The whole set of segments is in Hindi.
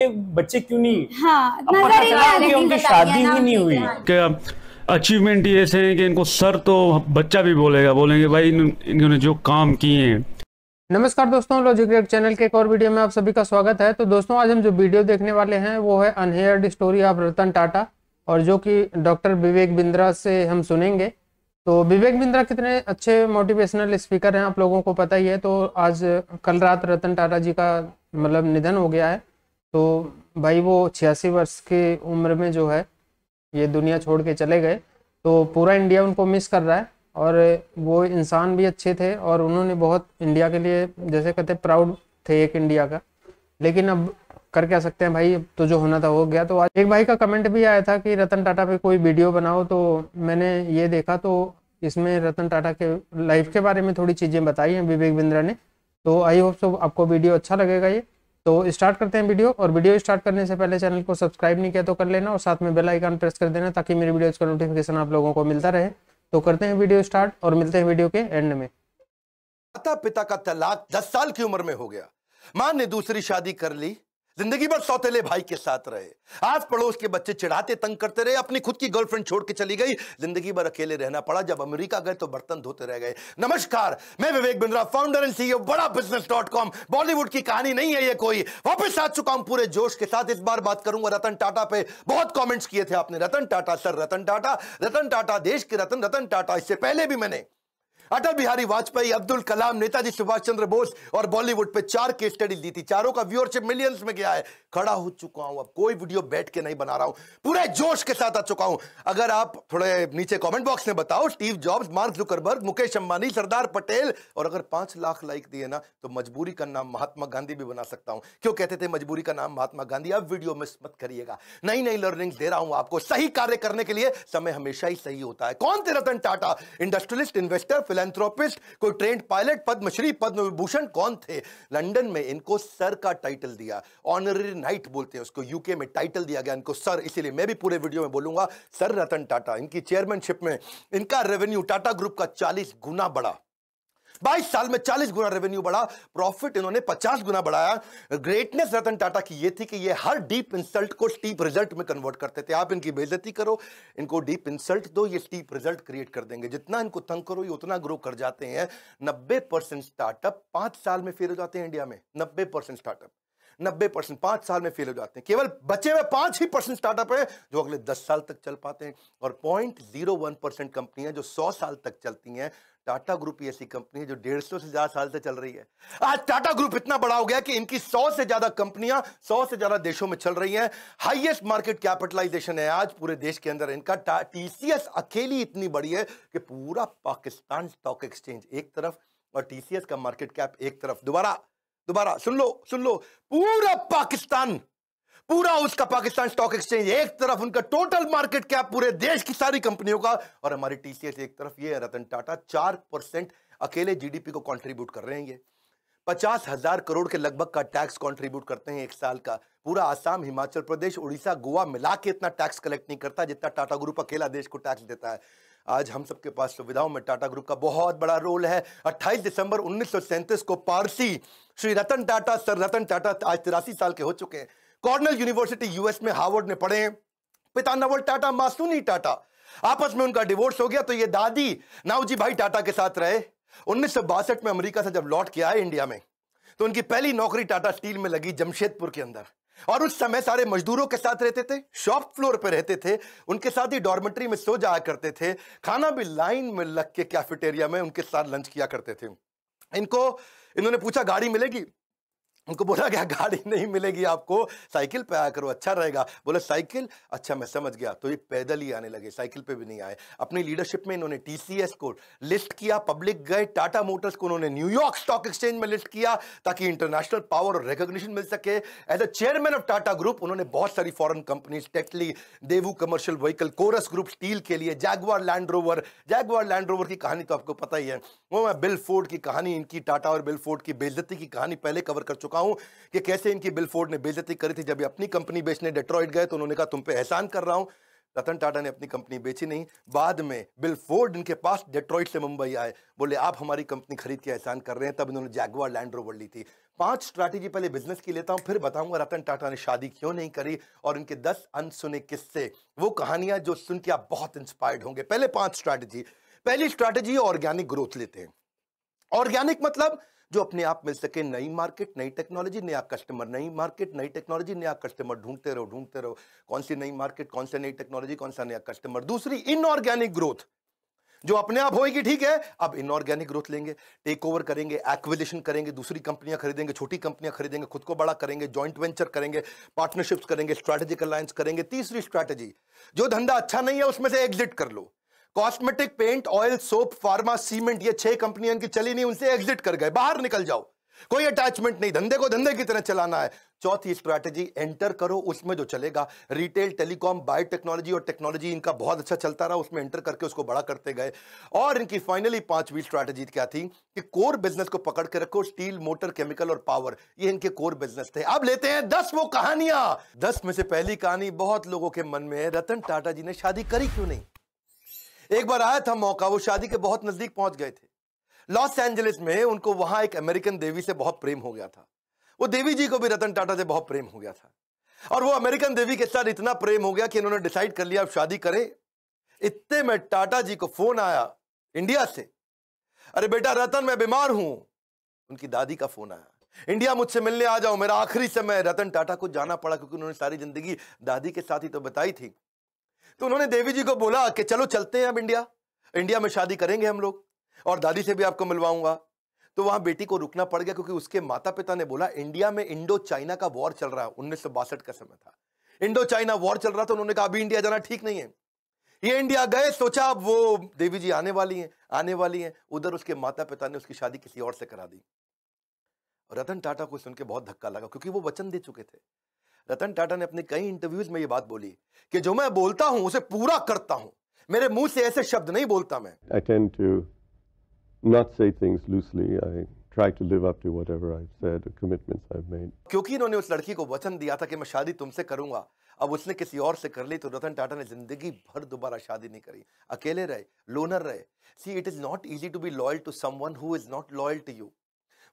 बच्चे क्यों नहीं, हाँ, अब पता चला कि उनकी शादी ही नहीं हुई। क्या अचीवमेंट ये ऐसे हैं कि इनको सर तो बच्चा भी बोलेंगे भाई इन्होंने जो काम किए हैं। नमस्कार दोस्तों, लॉजिक क्रिएट चैनल के एक और वीडियो में आप सभी का स्वागत है। तो दोस्तों, आज हम जो वीडियो देखने वाले हैं वो है अनहेयर्ड स्टोरी ऑफ रतन टाटा, और जो कि डॉक्टर विवेक बिंद्रा से हम सुनेंगे। तो विवेक बिंद्रा कितने अच्छे मोटिवेशनल स्पीकर हैं आप लोगों को पता ही है। तो आज कल रात रतन टाटा जी का मतलब निधन हो गया है। तो भाई वो 86 वर्ष की उम्र में जो है ये दुनिया छोड़ के चले गए। तो पूरा इंडिया उनको मिस कर रहा है, और वो इंसान भी अच्छे थे और उन्होंने बहुत इंडिया के लिए जैसे कहते प्राउड थे एक इंडिया का। लेकिन अब कर क्या सकते हैं भाई, अब तो जो होना था हो गया। तो आज एक भाई का कमेंट भी आया था कि रतन टाटा पे कोई वीडियो बनाओ, तो मैंने ये देखा तो इसमें रतन टाटा के लाइफ के बारे में थोड़ी चीज़ें बताई हैं विवेक बिंद्रा ने। तो आई होप सो आपको वीडियो अच्छा लगेगा ये। तो स्टार्ट करते हैं वीडियो, और वीडियो स्टार्ट करने से पहले चैनल को सब्सक्राइब नहीं किया तो कर लेना, और साथ में बेल आइकन प्रेस कर देना ताकि मेरी वीडियोज़ का नोटिफिकेशन आप लोगों को मिलता रहे। तो करते हैं वीडियो स्टार्ट और मिलते हैं वीडियो के एंड में। माता पिता का तलाक 10 साल की उम्र में हो गया। मां ने दूसरी शादी कर ली, जिंदगी भर सौतेले भाई के साथ रहे। आस पड़ोस के बच्चे चिढ़ाते तंग करते रहे, अपनी खुद की गर्लफ्रेंड छोड़ के चली गई, जिंदगी भर अकेले रहना पड़ा। जब अमेरिका गए तो बर्तन धोते रह गए। नमस्कार, मैं Vivek Bindra, founder and CEO बड़ा बिजनेस.com। बॉलीवुड की कहानी नहीं है ये कोई, वापस आ चुका हूं पूरे जोश के साथ। इस बार बात करूंगा रतन टाटा पे। बहुत कमेंट्स किए थे आपने, रतन टाटा सर, रतन टाटा, रतन टाटा देश के रतन, रतन टाटा। इससे पहले भी मैंने अटल बिहारी वाजपेयी, अब्दुल कलाम, नेताजी सुभाष चंद्र बोस और बॉलीवुड पे 4 केस स्टडी दी थी। चारों का व्यूअरशिप मिलियंस में गया है। खड़ा हो चुका हूं, अब कोई वीडियो बैठ के नहीं बना रहा हूं, पूरे जोश के साथ आ चुका हूं। अगर आप थोड़े नीचे कमेंट बॉक्स में बताओ, Steve Jobs, Mark Zuckerberg, Mukesh Ambani, Sardar Patel, और अगर 5 लाख लाइक दिए ना तो मजबूरी का नाम महात्मा गांधी भी बना सकता हूं। क्यों कहते थे मजबूरी का नाम महात्मा गांधी? अब वीडियो मिस मत करिएगा, नई नई लर्निंग्स दे रहा हूं आपको। सही कार्य करने के लिए समय हमेशा ही सही होता है। कौन थे Ratan Tata? Industrialist, investor, philanthropist, कोई ट्रेंड पायलट, पद्मश्री, पद्म विभूषण कौन थे? लंदन में इनको सर का टाइटल दिया, ऑनररी नाइट बोलते हैं उसको, यूके में टाइटल दिया गया इनको सर। इसीलिए मैं भी पूरे वीडियो में बोलूंगा सर रतन टाटा। इनकी चेयरमैनशिप में इनका रेवेन्यू टाटा ग्रुप का 40 गुना बढ़ा। 22 साल में 40 गुना रेवेन्यू बढ़ा, प्रॉफिट इन्होंने 50 गुना बढ़ाया। ग्रेटनेस रतन टाटा की ये थी कि ये हर डीप इंसल्ट को स्टीप रिजल्ट में कन्वर्ट करते थे। आप इनकी बेइज्जती करो, इनको डीप इंसल्ट दो, ये स्टीप रिजल्ट क्रिएट कर देंगे। जितना इनको तंग करो ये उतना ग्रो कर जाते हैं। 90% स्टार्टअप 5 साल में फेल हो जाते हैं इंडिया में। 90% स्टार्टअप 90% 5 साल में फेल हो जाते हैं। केवल बचे हुए 5% स्टार्टअप है जो अगले 10 साल तक चल पाते हैं, और 0.01% कंपनियां जो 100 साल तक चलती हैं। टाटा ग्रुप ऐसी कंपनी है जो 150 से ज्यादा साल से चल रही है। आज टाटा ग्रुप इतना बड़ा हो गया कि इनकी 100 से ज्यादा कंपनियां 100 से ज्यादा देशों में चल रही हैं। हाईएस्ट मार्केट कैपिटलाइजेशन है आज पूरे देश के अंदर इनका। टीसीएस अकेली इतनी बड़ी है कि पूरा पाकिस्तान स्टॉक एक्सचेंज एक तरफ और टीसीएस का मार्केट कैप एक तरफ। दोबारा सुन लो, पूरा पाकिस्तान, पूरा उसका पाकिस्तान स्टॉक एक्सचेंज एक तरफ, उनका टोटल मार्केट कैप पूरे देश की सारी कंपनियों का, और हमारी टीसीएस एक तरफ। ये है रतन टाटा, 4% अकेले जीडीपी को कंट्रीब्यूट कर रहे हैं। ये 50,000 करोड़ के लगभग का टैक्स कंट्रीब्यूट करते हैं एक साल का। पूरा आसाम, हिमाचल प्रदेश, उड़ीसा, गोवा मिला के इतना टैक्स कलेक्ट नहीं करता जितना टाटा ग्रुप अकेला देश को टैक्स देता है। आज हम सबके पास सुविधाओं में टाटा ग्रुप का बहुत बड़ा रोल है। 28 दिसंबर 1937 को पारसी श्री रतन टाटा, सर रतन टाटा आज 83 साल के हो चुके हैं। कॉर्नेल यूनिवर्सिटी यूएस में हार्वर्ड में पढ़े हैं। पिता नवल टाटा, मां सुनी टाटा। आपस में उनका डिवोर्स हो गया तो ये दादी नावजी भाई टाटा के साथ रहे। 1962 में अमेरिका से जब लौट के आए इंडिया में तो उनकी पहली नौकरी टाटा स्टील में लगी जमशेदपुर के अंदर, और उस समय सारे मजदूरों के साथ रहते थे, शॉप फ्लोर पे रहते थे, उनके साथ ही डॉर्मेट्री में सो जाया करते थे। खाना भी लाइन में लग के कैफेटेरिया में उनके साथ लंच किया करते थे। इन्होंने पूछा गाड़ी मिलेगी? उनको बोला गया गाड़ी नहीं मिलेगी आपको, साइकिल पे आया करो अच्छा रहेगा। बोले साइकिल, अच्छा मैं समझ गया। तो ये पैदल ही आने लगे, साइकिल पे भी नहीं आए। अपनी लीडरशिप में इन्होंने टीसीएस को लिस्ट किया, पब्लिक गए। टाटा मोटर्स को उन्होंने न्यूयॉर्क स्टॉक एक्सचेंज में लिस्ट किया ताकि इंटरनेशनल पावर और रिकॉग्निशन मिल सके। As a chairman of Tata group उन्होंने बहुत सारी foreign companies, Tetley, Daewoo commercial vehicle, Corus group steel के लिए, जैगवार लैंड रोवर की कहानी तो आपको पता ही है। वो मैं बिल फोर्ड की कहानी, इनकी टाटा और बिल फोर्ड की बेइज्जती की कहानी पहले कवर कर चुका हूं कि कैसे इनकी बिल फोर्ड ने बेइज्जती करी थी। जब ये अपनी कंपनी बेचने डेट्रॉइट गए तो उन्होंने कहा तुम पे एहसान कर रहा हूं। रतन टाटा ने अपनी कंपनी बेची नहीं। बाद में बिल फोर्ड इनके पास डेट्रॉइट से मुंबई आए, बोले आप हमारी कंपनी खरीद के एहसान कर रहे हैं, तब इन्होंने जैगुआर लैंड रोवर ली थी। 5 स्ट्रैटेजी पहले बिजनेस की लेता हूं, फिर बताऊंगा रतन टाटा ने शादी क्यों नहीं करी और इनके 10 अनसुने किस्से, वो कहानियां जो सुन के आप बहुत इंस्पायर्ड होंगे। पहले 5 स्ट्रैटेजी। पहली स्ट्रैटेजी ऑर्गेनिक ग्रोथ लेते हैं। ऑर्गेनिक मतलब जो अपने आप मिल सके, नई मार्केट, नई टेक्नोलॉजी, नया कस्टमर, नई मार्केट, नई टेक्नोलॉजी, नया कस्टमर, ढूंढते रहो। कौन सी नई मार्केट, कौन सा नई टेक्नोलॉजी, कौन सा नया कस्टमर। दूसरी इनऑर्गेनिक ग्रोथ, जो अपने आप होगी, ठीक है, अब इनऑर्गेनिक ग्रोथ लेंगे, टेक ओवर करेंगे, एक्विजिशन करेंगे, दूसरी कंपनियां खरीदेंगे, छोटी कंपनियां खरीदेंगे, खुद को बड़ा करेंगे, जॉइंट वेंचर करेंगे, पार्टनरशिप्स करेंगे, स्ट्रैटेजिक अलायंस करेंगे। तीसरी स्ट्रैटेजी, जो धंधा अच्छा नहीं है उसमें से एग्जिट कर लो। Cosmetic, paint, oil, soap, pharma, cement, ये 6 कंपनियां इनकी चली नहीं, उनसे एग्जिट कर गए, बाहर निकल जाओ, कोई अटैचमेंट नहीं, धंधे को धंधे की तरह चलाना है। चौथी स्ट्रैटेजी, एंटर करो उसमें जो चलेगा, रिटेल, टेलीकॉम, बायोटेक्नोलॉजी और टेक्नोलॉजी इनका बहुत अच्छा चलता रहा, उसमें एंटर करके उसको बड़ा करते गए। और इनकी फाइनली 5वीं स्ट्रैटेजी क्या थी कि कोर बिजनेस को पकड़ के रखो, स्टील, मोटर, केमिकल और पावर, ये इनके कोर बिजनेस थे। अब लेते हैं 10 वो कहानियां। 10 में से पहली कहानी बहुत लोगों के मन में है, रतन टाटा जी ने शादी करी क्यों नहीं। एक बार आया था मौका, वो शादी के बहुत नजदीक पहुंच गए थे। लॉस एंजलिस में उनको वहां एक अमेरिकन देवी से बहुत प्रेम हो गया था। वो देवी जी को भी रतन टाटा से बहुत प्रेम हो गया था, और वो अमेरिकन देवी के साथ इतना प्रेम हो गया कि इन्होंने डिसाइड कर लिया अब शादी करें। इतने में टाटा जी को फोन आया इंडिया से, अरे बेटा रतन मैं बीमार हूं। उनकी दादी का फोन आया, इंडिया मुझसे मिलने आ जाओ, मेरा आखिरी समय। रतन टाटा को जाना पड़ा क्योंकि उन्होंने सारी जिंदगी दादी के साथ ही तो बताई थी। तो उन्होंने देवी जी को बोला कि चलो चलते हैं अब इंडिया में शादी करेंगे हम लोग, और दादी से भी आपको मिलवाऊंगा। तो वहां बेटी को रुकना पड़ गया क्योंकि उसके माता पिता ने बोला इंडिया में इंडो चाइना का वॉर चल रहा है, 1962 का समय था, इंडो चाइना वॉर चल रहा था। उन्होंने कहा अभी इंडिया जाना ठीक नहीं है। ये इंडिया गए, सोचा अब वो देवी जी आने वाली हैं। उधर उसके माता पिता ने उसकी शादी किसी और से करा दी। रतन टाटा को सुन के बहुत धक्का लगा क्योंकि वो वचन दे चुके थे। रतन टाटा ने अपने कई इंटरव्यूज में ये बात बोली कि जो मैं बोलता हूं उसे पूरा करता हूं, मेरे मुंह से ऐसे शब्द नहीं बोलता मैं। I tend to not say things loosely. I try to live up to whatever I've said, the commitments I've made. क्योंकि इन्होंने उस लड़की को वचन दिया था कि मैं शादी तुमसे करूंगा, अब उसने किसी और से कर ली, तो रतन टाटा ने जिंदगी भर दोबारा शादी नहीं करी, अकेले रहे, लोनर रहे। See, it is not easy to be loyal to someone who is not loyal to you.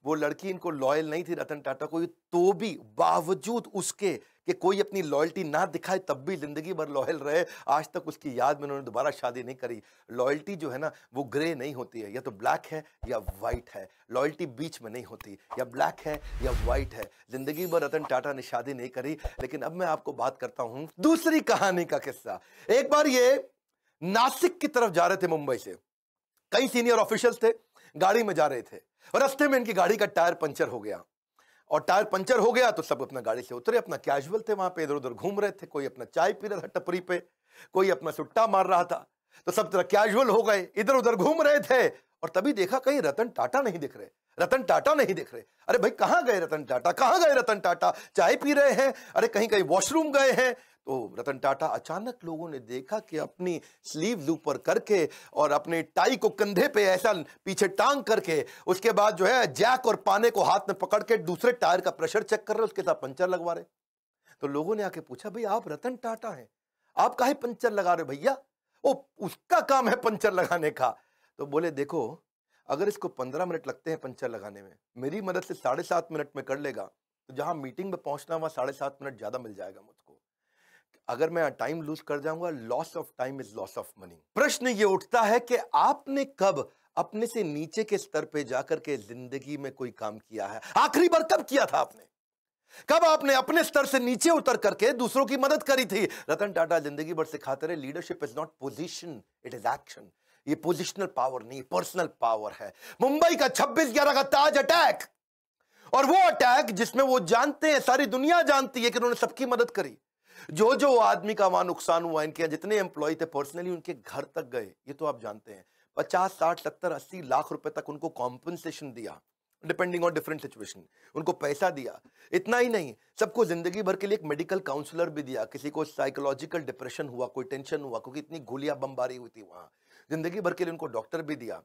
वो लड़की इनको लॉयल नहीं थी रतन टाटा को, तो भी बावजूद उसके कि कोई अपनी लॉयल्टी ना दिखाए तब भी जिंदगी भर लॉयल रहे। आज तक उसकी याद में उन्होंने दोबारा शादी नहीं करी। लॉयल्टी जो है ना वो ग्रे नहीं होती है, या तो ब्लैक है या वाइट है, लॉयल्टी बीच में नहीं होती, या ब्लैक है या वाइट है। जिंदगी भर रतन टाटा ने शादी नहीं करी। लेकिन अब मैं आपको बात करता हूं दूसरी कहानी का किस्सा। एक बार ये नासिक की तरफ जा रहे थे मुंबई से, कई सीनियर ऑफिशियल्स थे, गाड़ी में जा रहे थे और रास्ते में इनकी गाड़ी का टायर पंचर हो गया। और टायर पंचर हो गया तो सब अपना गाड़ी से उतरे, अपना कैजुअल थे, वहां पे इधर उधर घूम रहे थे, कोई अपना चाय पी रहा था टपरी पे, कोई अपना सुट्टा मार रहा था, तो सब तरह कैजुअल हो गए, इधर उधर घूम रहे थे। और तभी देखा कहीं रतन टाटा नहीं दिख रहे, रतन टाटा नहीं दिख रहे। अरे भाई कहां गए रतन टाटा, कहां गए रतन टाटा, चाय पी रहे हैं, अरे कहीं कहीं वॉशरूम गए हैं। तो रतन टाटा अचानक लोगों ने देखा कि अपनी स्लीव्स ऊपर करके और अपने टाई को कंधे पे ऐसा पीछे टांग करके, उसके बाद जो है जैक और पाने को हाथ में पकड़ के दूसरे टायर का प्रेशर चेक कर रहे, उसके साथ पंचर लगवा रहे। तो लोगों ने आके पूछा भाई आप रतन टाटा हैं, आप काहे पंचर लगा रहे भैया, वो उसका काम है पंचर लगाने का। तो बोले देखो अगर इसको 15 मिनट लगते हैं पंचर लगाने में, मेरी मदद से 7.5 मिनट में कर लेगा, तो जहां मीटिंग में पहुंचना वहां 7.5 मिनट ज्यादा मिल जाएगा मुझको। अगर मैं टाइम लूज कर जाऊंगा, loss of time is loss of money. प्रश्न ये उठता है कि आपने कब अपने से नीचे के स्तर पे जाकर के जिंदगी में कोई काम किया है? आखिरी बार कब किया था आपने? कब आपने अपने स्तर से नीचे उतर करके दूसरों की मदद करी थी? रतन टाटा जिंदगी भर सिखाते रहे leadership is not position, it is action. ये पोजिशनल पावर नहीं, पर्सनल पावर है। मुंबई का 26/11 का ताज अटैक, और वो अटैक जिसमें वो जानते हैं, सारी दुनिया जानती है कि उन्होंने सबकी मदद करी। जो जो आदमी का वहां नुकसान हुआ, इनके जितने एम्प्लॉय थे पर्सनली उनके घर तक गए, ये तो आप जानते हैं। 50, 60, 70, 80 लाख रुपए तक उनको कॉम्पनसेशन दिया, डिपेंडिंग ऑन डिफरेंट सिचुएशन, उनको पैसा दिया। इतना ही नहीं, सबको जिंदगी भर के लिए एक मेडिकल काउंसलर भी दिया। किसी को साइकोलॉजिकल डिप्रेशन हुआ, कोई टेंशन हुआ, क्योंकि इतनी गोलियां बमबारी हुई थी वहां, जिंदगी भर के लिए उनको डॉक्टर भी दिया।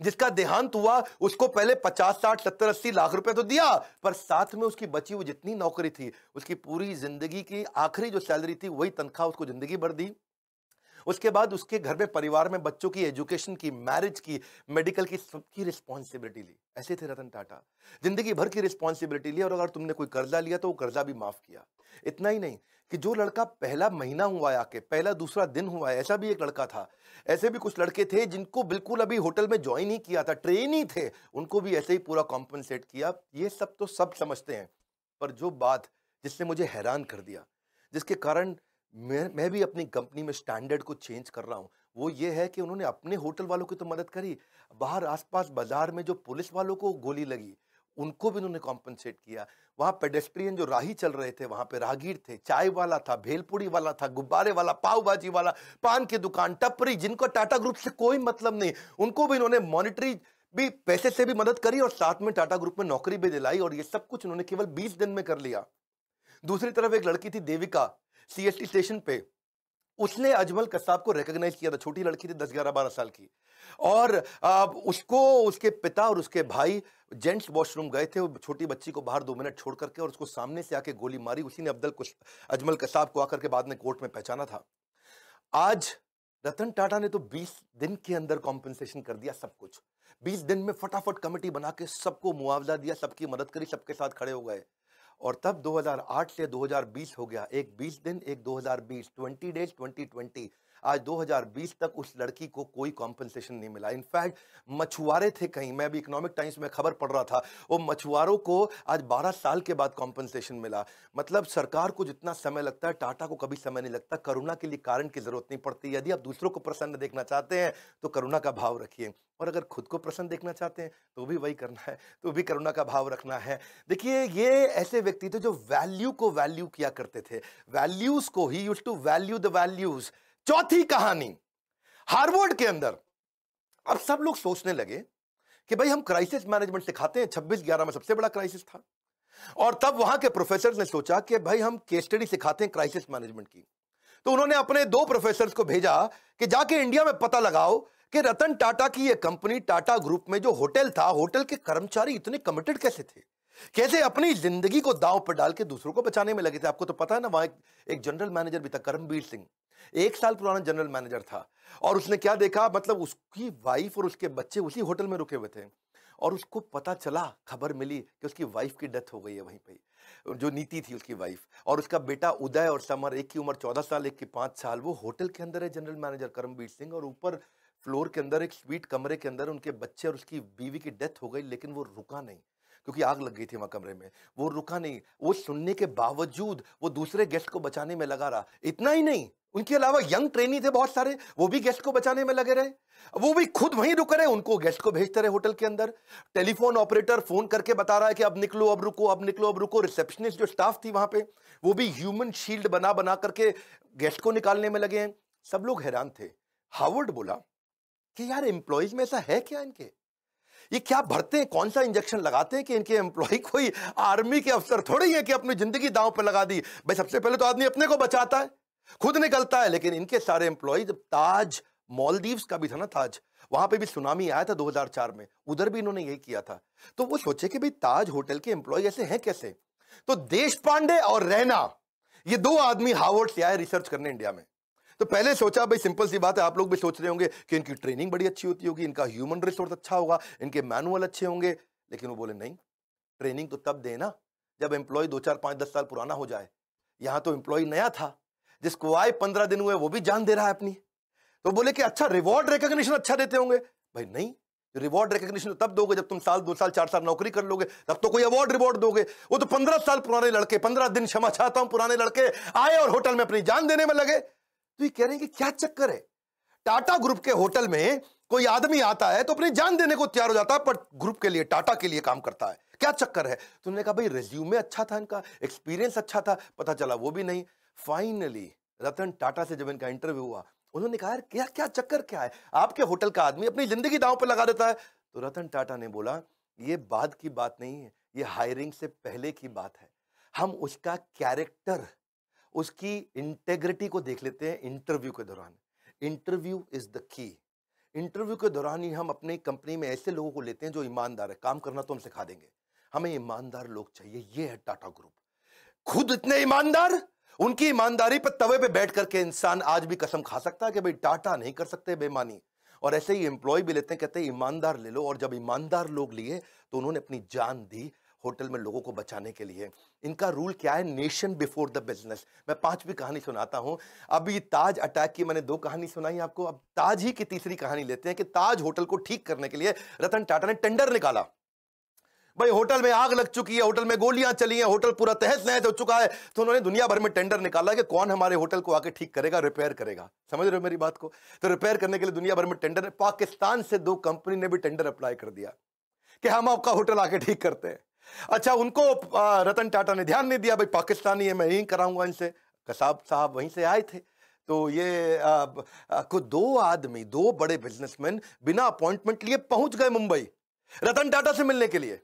जिसका देहांत हुआ उसको पहले 50, 60, 70, 80 लाख रुपए तो दिया, पर साथ में उसकी बची हुई जितनी नौकरी थी, उसकी पूरी जिंदगी की आखिरी जो सैलरी थी वही तनख्वाह उसको जिंदगी भर दी। उसके बाद उसके घर में, परिवार में बच्चों की एजुकेशन की, मैरिज की, मेडिकल की, सबकी रिस्पॉन्सिबिलिटी ली। ऐसे थे रतन टाटा, जिंदगी भर की रिस्पॉन्सिबिलिटी ली, और अगर तुमने कोई कर्जा लिया तो वो कर्जा भी माफ किया। इतना ही नहीं कि जो लड़का पहला महीना हुआ है आके, पहला दूसरा दिन हुआ है, ऐसा भी एक लड़का था। ऐसे भी कुछ लड़के थे जिनको बिल्कुल अभी होटल में ज्वाइन ही किया था, ट्रेन ही थे, उनको भी ऐसे ही पूरा कॉम्पनसेट किया। ये सब तो सब समझते हैं, पर जो बात जिसने मुझे हैरान कर दिया, जिसके कारण मैं भी अपनी कंपनी में स्टैंडर्ड को चेंज कर रहा हूं, वो ये है कि उन्होंने अपने होटल वालों की तो मदद करी, बाहर आसपास बाजार में जो पुलिस वालों को गोली लगी उनको भी उन्होंने कॉम्पनसेट किया। वहां पेडेस्ट्रियन जो राही चल रहे थे, वहां पे राहगीर थे, चाय वाला था, भेलपुड़ी वाला था, गुब्बारे वाला, पाव भाजी वाला, पान की दुकान, टपरी, जिनको टाटा ग्रुप से कोई मतलब नहीं, उनको भी इन्होंने मॉनिटरी भी, पैसे से भी मदद करी और साथ में टाटा ग्रुप में नौकरी भी दिलाई, और ये सब कुछ उन्होंने केवल 20 दिन में कर लिया। दूसरी तरफ एक लड़की थी देविका, सीएसटी स्टेशन पे, उसने अजमल कसाब को रिकॉग्नाइज किया था। छोटी लड़की थी, 10, 11, 12 साल की, और उसको उसके पिता और उसके भाई जेंट्स वॉशरूम गए थे, वो छोटी बच्ची को बाहर 2 मिनट छोड़ करके, और उसको सामने से आके गोली मारी। उसी ने अजमल कसाब को आकर के बाद में कोर्ट में पहचाना था। आज रतन टाटा ने तो 20 दिन के अंदर कॉम्पेंसेशन कर दिया सब कुछ। 20 दिन में फटाफट कमेटी बना के सबको मुआवजा दिया, सबकी मदद करी, सबके साथ खड़े हो गए। और तब 2008 से 2020 हो गया, एक 20 दिन, एक 2020, 20 डेज, 2020। आज 2020 तक उस लड़की को कोई कॉम्पेंसेशन नहीं मिला। इनफैक्ट मछुआरे थे कहीं, मैं भी इकोनॉमिक टाइम्स में खबर पढ़ रहा था, वो मछुआरों को आज 12 साल के बाद कॉम्पेंसेशन मिला। मतलब सरकार को जितना समय लगता है, टाटा को कभी समय नहीं लगता। करुणा के लिए कारण की जरूरत नहीं पड़ती। यदि आप दूसरों को प्रसन्न देखना चाहते हैं तो करुणा का भाव रखिए, और अगर खुद को प्रसन्न देखना चाहते हैं तो भी वही करना है, तो भी करुणा का भाव रखना है। देखिए, ये ऐसे व्यक्ति थे जो वैल्यू को वैल्यू किया करते थे, वैल्यूज को ही used to value the values. चौथी कहानी, हार्वर्ड के अंदर अब सब लोग सोचने लगे कि भाई हम क्राइसिस मैनेजमेंट सिखाते हैं, 26/11 में सबसे बड़ा क्राइसिस था, और तब वहां के प्रोफेसर ने सोचा कि भाई हम केस स्टडी सिखाते हैं क्राइसिस मैनेजमेंट की। तो उन्होंने अपने 2 प्रोफेसर को भेजा कि जाके इंडिया में पता लगाओ कि रतन टाटा की यह कंपनी टाटा ग्रुप में जो होटल था, होटल के कर्मचारी इतने कमिटेड कैसे थे, कैसे अपनी जिंदगी को दांव पर डाल के दूसरों को बचाने में लगे थे। आपको तो पता है ना, वहां एक जनरल मैनेजर भी था, करमबीर सिंह, 1 साल पुराना जनरल मैनेजर था, और उसने क्या देखा, मतलब उसकी वाइफ और उसके बच्चे उसी होटल में रुके हुए थे, और उसको पता चला, खबर मिली कि उसकी वाइफ की डेथ हो गई है वहीं पे, जो नीति थी उसकी वाइफ, और उसका बेटा उदय और समर, एक की उम्र 14 साल, एक की 5 साल, वो होटल के अंदर है जनरल मैनेजर करमबीर सिंह, और ऊपर फ्लोर के अंदर एक स्वीट कमरे के अंदर उनके बच्चे और उसकी बीवी की डेथ हो गई। लेकिन वो रुका नहीं, क्योंकि आग लग गई थी वहां कमरे में, वो रुका नहीं। वो सुनने के बावजूद वो दूसरे गेस्ट को बचाने में लगा रहा। इतना ही नहीं, उनके अलावा यंग ट्रेनी थे बहुत सारे, वो भी गेस्ट को बचाने में लगे रहे, वो भी खुद वहीं रुक रहे, उनको गेस्ट को भेजते रहे होटल के अंदर। टेलीफोन ऑपरेटर फोन करके बता रहा है कि अब निकलो, अब रुको, अब निकलो, अब रुको। रिसेप्शनिस्ट जो स्टाफ थी वहां पे, वो भी ह्यूमन शील्ड बना बना करके गेस्ट को निकालने में लगे हैं। सब लोग हैरान थे। हार्वर्ड बोला कि यार एम्प्लॉइज में ऐसा है क्या, इनके ये क्या भरते हैं, कौन सा इंजेक्शन लगाते हैं कि इनके एम्प्लॉय कोई आर्मी के अफसर थोड़ी है कि अपनी जिंदगी दांव पर लगा दी। भाई सबसे पहले तो आदमी अपने को बचाता है, खुद निकलता है, लेकिन इनके सारे एम्प्लॉयज, ताज मालदीव्स का भी था ना ताज, वहां पे भी सुनामी आया था 2004 में, उधर भी इन्होंने यही किया था। तो वो सोचे कि भाई ताज होटल के एम्प्लॉय ऐसे हैं कैसे। तो देश पांडे और रैना, ये 2 आदमी हार्वर्ड से आए रिसर्च करने इंडिया में। तो पहले सोचा भाई सिंपल सी बात है, आप लोग भी सोच रहे होंगे कि इनकी ट्रेनिंग बड़ी अच्छी होती होगी, इनका ह्यूमन रिसोर्स अच्छा होगा, इनके मैनुअल अच्छे होंगे। लेकिन वो बोले नहीं, ट्रेनिंग तो तब देना जब एम्प्लॉय 2, 4, 5, 10 साल पुराना हो जाए। यहां तो एम्प्लॉय नया था, जिसको आए 15 दिन हुए वो भी जान दे रहा है अपनी। तो बोले कि अच्छा रिवॉर्ड रिकॉग्निशन अच्छा देते होंगे। भाई नहीं, रिवॉर्ड रिकॉग्निशन तब दोगे जब तुम साल, 2 साल, 4 साल नौकरी कर लोगे, तब तो कोई अवार्ड रिवॉर्ड दोगे। वो तो 15 साल पुराने लड़के, 15 दिन क्षमा चाहता हूं, पुराने लड़के आए और होटल में अपनी जान देने में लगे। तो ये कह रहे हैं कि क्या चक्कर है, टाटा ग्रुप के होटल में कोई आदमी आता है तो अपनी जान देने को तैयार हो जाता है, पर ग्रुप के लिए, टाटा के लिए काम करता है, क्या चक्कर है। तो उन्होंने कहा भाई रिज्यूमे अच्छा था, इनका एक्सपीरियंस अच्छा था, पता चला वो भी नहीं। फाइनली रतन टाटा से जब इनका इंटरव्यू हुआ, उन्होंने कहा यार क्या क्या चक्कर क्या है, आपके होटल का आदमी अपनी जिंदगी दांव पर लगा देता है। तो रतन टाटा ने बोला ये बाद की बात नहीं है, ये हायरिंग से पहले की बात है। हम उसका कैरेक्टर, उसकी इंटेग्रिटी को देख लेते हैं इंटरव्यू के दौरान। Interview is the key. Interview के दौरान ही हम अपनी कंपनी में ऐसे लोगों को लेते हैं जो ईमानदार है, काम करना तो हम सिखा देंगे, हमें ईमानदार लोग चाहिए। ये है टाटा ग्रुप, खुद इतने ईमानदार, उनकी ईमानदारी पर तवे पे बैठ करके इंसान आज भी कसम खा सकता है कि भाई टाटा नहीं कर सकते बेईमानी। और ऐसे ही एम्प्लॉय भी लेते हैं, कहते हैं ईमानदार ले लो। और जब ईमानदार लोग लिए तो उन्होंने अपनी जान दी होटल में लोगों को बचाने के लिए। इनका रूल क्या है? Nation before the business. मैं 5वीं कहानी सुनाता हूं। अभी ताज अटैक की मैंने 2 कहानी सुनाई आपको, अब ताज ही की तीसरी कहानी लेते हैं कि ताज होटल को ठीक करने के लिए रतन टाटा ने टेंडर निकाला। भाई होटल में आग लग चुकी है, होटल में गोलियां चली हैं, होटल पूरा तहस नहस हो चुका है, तो उन्होंने दुनिया भर में टेंडर निकाला कि कौन हमारे होटल को आके ठीक करेगा, रिपेयर करेगा। समझ रहे हो मेरी बात को? तो रिपेयर करने के लिए दुनिया भर में टेंडर, पाकिस्तान से 2 कंपनी ने भी टेंडर अप्लाई कर दिया कि हम आपका होटल आके ठीक करते हैं। अच्छा, उनको रतन टाटा ने ध्यान नहीं दिया, भाई पाकिस्तानी है, मैं यही कराऊंगा इनसे। कसाब साहब वहीं से आए थे। तो ये कुछ 2 आदमी, 2 बड़े बिजनेसमैन बिना अपॉइंटमेंट लिए पहुंच गए मुंबई रतन टाटा से मिलने के लिए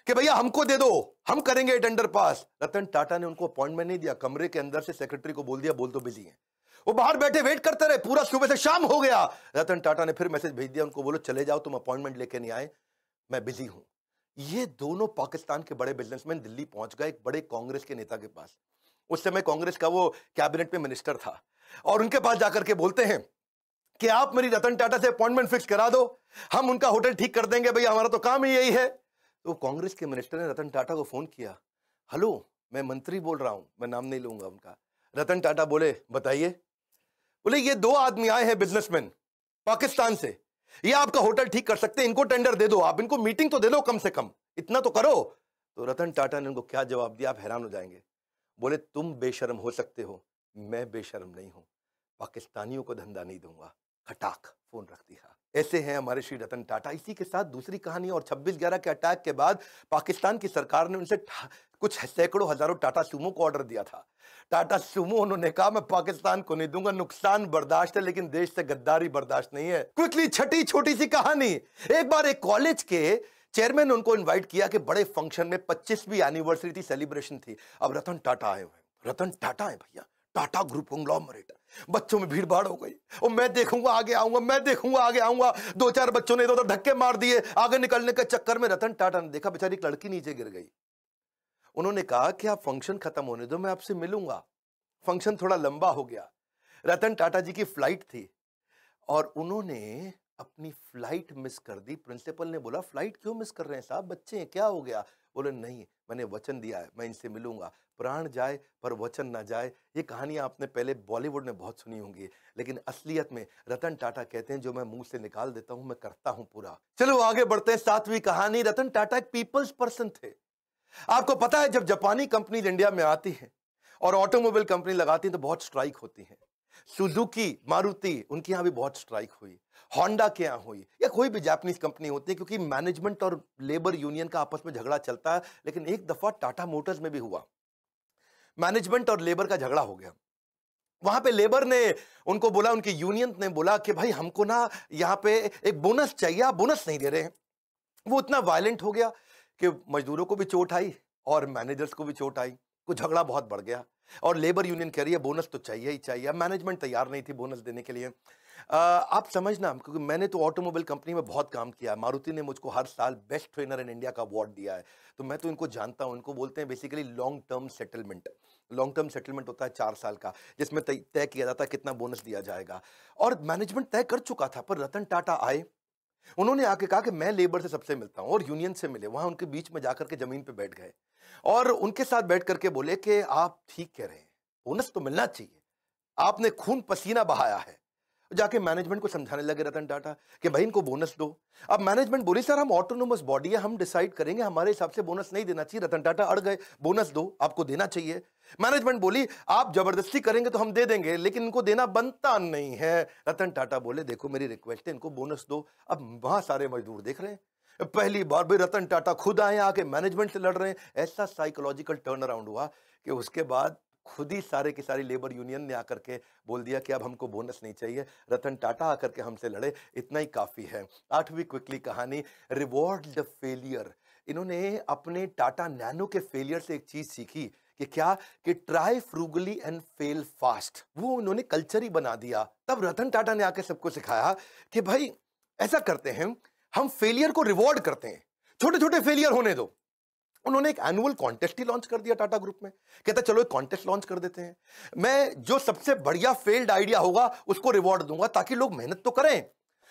कि भैया हमको दे दो, हम करेंगे टेंडर पास। रतन टाटा ने उनको अपॉइंटमेंट नहीं दिया, कमरे के अंदर से सेक्रेटरी को बोल दिया, बोल तो बिजी है। वो बाहर बैठे वेट करते रहे, पूरा सुबह से शाम हो गया। रतन टाटा ने फिर मैसेज भेज दिया उनको, बोलो चले जाओ, तुम अपॉइंटमेंट लेके नहीं आए, मैं बिजी हूं। ये दोनों पाकिस्तान के बड़े बिजनेसमैन दिल्ली पहुंच गए एक बड़े कांग्रेस के नेता के पास। उस समय कांग्रेस का वो कैबिनेट में मिनिस्टर था, और उनके पास जाकर के बोलते हैं कि आप मेरी रतन टाटा से अपॉइंटमेंट फिक्स करा दो, हम उनका होटल ठीक कर देंगे, भैया हमारा तो काम ही यही है। तो कांग्रेस के मिनिस्टर ने रतन टाटा को फोन किया, हेलो मैं मंत्री बोल रहा हूं, मैं नाम नहीं लूंगा उनका। रतन टाटा बोले बताइए। बोले ये 2 आदमी आए हैं बिजनेसमैन पाकिस्तान से, ये आपका होटल ठीक कर सकते हैं, इनको टेंडर दे दो, आप इनको मीटिंग तो दे दो, कम से कम इतना तो करो। तो रतन टाटा ने उनको क्या जवाब दिया, आप हैरान हो जाएंगे। बोले तुम बेशर्म हो सकते हो, मैं बेशर्म नहीं हूं, पाकिस्तानियों को धंधा नहीं दूंगा। खटाक फोन रख दिया। ऐसे हैं हमारे श्री रतन टाटा। इसी के साथ दूसरी कहानी, और 26/11 के अटैक के बाद पाकिस्तान की सरकार ने उनसे कुछ सैकड़ों हजारों टाटा सूमो को ऑर्डर दिया था। टाटा सूमो, उन्होंने कहा मैं पाकिस्तान को नहीं दूंगा, नुकसान बर्दाश्त है लेकिन देश से गद्दारी बर्दाश्त नहीं है। क्विकली छठी छोटी सी कहानी। एक बार एक कॉलेज के चेयरमैन ने उनको इन्वाइट किया कि बड़े फंक्शन में 25वीं एनिवर्सरी थी, सेलिब्रेशन थी। अब रतन टाटा आए हुए, रतन टाटा है भैया, टाटा ग्रुप कंग्लोमरेट। बच्चों में भीड़ भाड़ हो गई, और मैं देखूंगा आगे आऊंगा, मैं देखूंगा आगे आऊंगा। 2-4 बच्चों ने इधर उधर धक्के मार दिए आगे निकलने के चक्कर में। रतन टाटा ने देखा बेचारी एक लड़की नीचे गिर गई। उन्होंने कहा कि आप फंक्शन खत्म होने दो, मैं आपसे मिलूंगा। फंक्शन थोड़ा लंबा हो गया, रतन टाटा जी की फ्लाइट थी और उन्होंने अपनी फ्लाइट मिस कर दी। प्रिंसिपल ने बोला फ्लाइट क्यों मिस कर रहे हैं साहब, बच्चे हैं, क्या हो गया? बोले नहीं, मैंने वचन दिया है, मैं इनसे मिलूंगा, प्राण जाए पर वचन ना जाए। ये कहानियां आपने पहले बॉलीवुड में बहुत सुनी होंगी, लेकिन असलियत में रतन टाटा कहते हैं जो मैं मुंह से निकाल देता हूं मैं करता हूं पूरा। चलो आगे बढ़ते हैं। 7वीं कहानी। रतन टाटा एक पीपल्स पर्सन थे। आपको पता है जब जापानी कंपनी इंडिया में आती है और ऑटोमोबाइल कंपनी लगाती है तो बहुत स्ट्राइक होती है। सुजुकी, मारुति, उनके यहां भी बहुत स्ट्राइक हुई, होंडा के यहां हुई, या कोई भी जापानीज कंपनी होती है, क्योंकि मैनेजमेंट और लेबर यूनियन का आपस में झगड़ा चलता है। लेकिन एक दफा टाटा मोटर्स में भी हुआ, मैनेजमेंट और लेबर का झगड़ा हो गया। वहां पे लेबर ने उनको बोला, उनकी यूनियन ने बोला कि भाई हमको ना यहां पे एक बोनस चाहिए, आप बोनस नहीं दे रहे हैं। वो इतना वायलेंट हो गया कि मजदूरों को भी चोट आई और मैनेजर्स को भी चोट आई, कुछ झगड़ा बहुत बढ़ गया। और लेबर यूनियन कह रही है बोनस तो चाहिए ही चाहिए। मैनेजमेंट तैयार नहीं थी बोनस देने के लिए। आप समझना, क्योंकि मैंने तो ऑटोमोबाइल कंपनी में बहुत काम किया है, मारुति ने मुझको हर साल बेस्ट ट्रेनर इन इंडिया का अवार्ड दिया है, तो मैं तो इनको जानता हूं। इनको बोलते हैं basically long term settlement. Long term settlement होता है 4 साल का, जिसमें तय किया जाता है कितना बोनस दिया जाएगा। और मैनेजमेंट तय कर चुका था, पर रतन टाटा आए, उन्होंने आके कहा कि मैं लेबर से सबसे मिलता हूं, और यूनियन से मिले। वहां उनके बीच में जाकर के जमीन पे बैठ गए और उनके साथ बैठ करके बोले कि आप ठीक कह रहे हैं, बोनस तो मिलना चाहिए, आपने खून पसीना बहाया है। जाके मैनेजमेंट को समझाने लगे रतन टाटा कि भाई इनको बोनस दो। अब मैनेजमेंट बोली सर हम ऑटोनोमस बॉडी है, हम डिसाइड करेंगे, हमारे हिसाब से बोनस नहीं देना चाहिए। रतन टाटा अड़ गए, बोनस दो, आपको देना चाहिए। मैनेजमेंट बोली आप जबरदस्ती करेंगे तो हम दे देंगे, लेकिन इनको देना बनता नहीं है। रतन टाटा बोले देखो मेरी रिक्वेस्ट है, इनको बोनस दो। अब वहां सारे मजदूर देख रहे हैं, पहली बार भी रतन टाटा खुद आए, आके मैनेजमेंट से लड़ रहे हैं। ऐसा साइकोलॉजिकल टर्न अराउंड हुआ कि उसके बाद खुद ही सारे की सारी लेबर यूनियन ने आकर के बोल दिया कि अब हमको बोनस नहीं चाहिए, रतन टाटा आकर के हमसे लड़े, इतना ही काफी है। 8वीं क्विकली कहानी, रिवॉर्ड द फेलियर। इन्होंने अपने टाटा नैनो के फेलियर से एक चीज सीखी कि क्या, कि try frugally and fail fast. वो उन्होंने कल्चर ही बना दिया। तब रतन टाटा ने आकर सबको सिखाया कि भाई ऐसा करते हैं, हम फेलियर को रिवॉर्ड करते हैं, छोटे छोटे फेलियर होने दो, उन्होंने एक एनुअल कॉन्टेस्ट ही लॉन्च कर दिया टाटा ग्रुप में। कहता चलो एक कॉन्टेस्ट लॉन्च कर देते हैं, मैं जो सबसे बढ़िया फेल्ड आइडिया होगा उसको रिवॉर्ड दूंगा ताकि लोग मेहनत तो करें,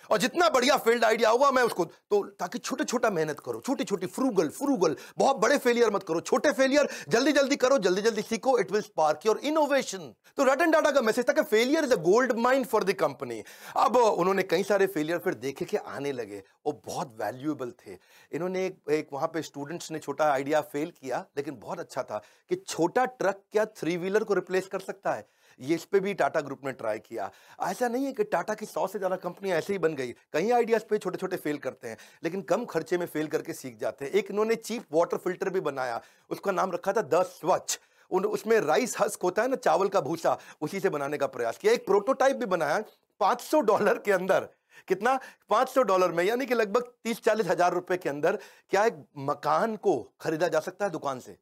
और जितना बढ़िया फेल्ड आइडिया होगा मैं उसको, तो ताकि छोटे छोटा मेहनत करो, छोटी छोटी फ्रूगल, बहुत बड़े फेलियर मत करो, छोटे फेलियर जल्दी जल्दी करो, जल्दी जल्दी सीखो, it will spark your innovation. तो रतन टाटा का मैसेज था कि failure is a gold mine for the company. अब उन्होंने कई सारे फेलियर फिर देखे कि आने लगे, वो बहुत वैल्यूएबल थे। इन्होंने एक वहां पे स्टूडेंट्स ने छोटा आइडिया फेल किया लेकिन बहुत अच्छा था कि छोटा ट्रक क्या 3 व्हीलर को रिप्लेस कर सकता है, ये इस पे भी टाटा ग्रुप ने ट्राई किया। ऐसा नहीं है कि टाटा की 100 से ज्यादा कंपनियां ऐसे ही बन गई, कई आइडियाज पे छोटे छोटे फेल करते हैं लेकिन कम खर्चे में फेल करके सीख जाते हैं। एक इन्होंने चीप वाटर फिल्टर भी बनाया, उसका नाम रखा था द स्वच्छ। उसमें राइस हस्क होता है ना, चावल का भूसा, उसी से बनाने का प्रयास किया। एक प्रोटोटाइप भी बनाया $500 के अंदर। कितना? $500 में, यानी कि लगभग 30-40 हजार रुपए के अंदर क्या एक मकान को खरीदा जा सकता है दुकान से।